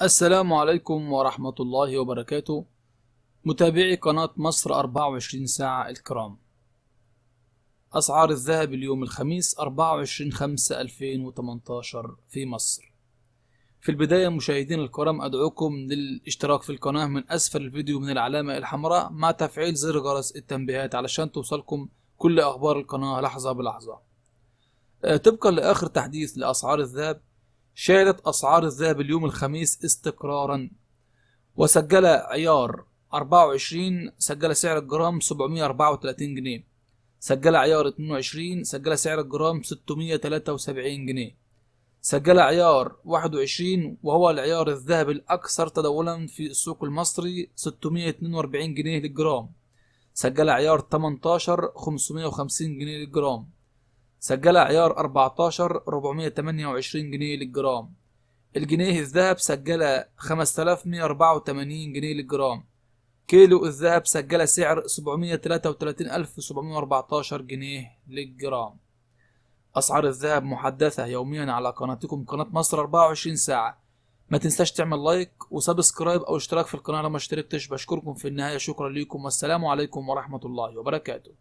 السلام عليكم ورحمة الله وبركاته. متابعي قناة مصر 24 ساعة الكرام، أسعار الذهب اليوم الخميس 24/5/2018 في مصر. في البداية مشاهدين الكرام، أدعوكم للاشتراك في القناة من أسفل الفيديو من العلامة الحمراء مع تفعيل زر جرس التنبيهات علشان توصلكم كل أخبار القناة لحظة بلحظة. طبقا لآخر تحديث لأسعار الذهب، شهدت أسعار الذهب اليوم الخميس استقرارا، وسجل عيار 24 سجل سعر الجرام 734 جنيه، سجل عيار 22 سجل سعر الجرام 673 جنيه، سجل عيار 21 وهو العيار الذهبي الأكثر تداولا في السوق المصري 642 جنيه للجرام، سجل عيار 18 550 جنيه للجرام، سجل عيار 14 428 جنيه للجرام. الجنيه الذهب سجل 5184 جنيه للجرام. كيلو الذهب سجل سعر 733714 جنيه للجرام. أسعار الذهب محدثة يوميا على قناتكم قناة مصر 24 ساعة. ما تنساش تعمل لايك وسبسكرايب أو اشتراك في القناة لو ما اشتركتش. بشكركم في النهاية، شكرا لكم والسلام عليكم ورحمة الله وبركاته.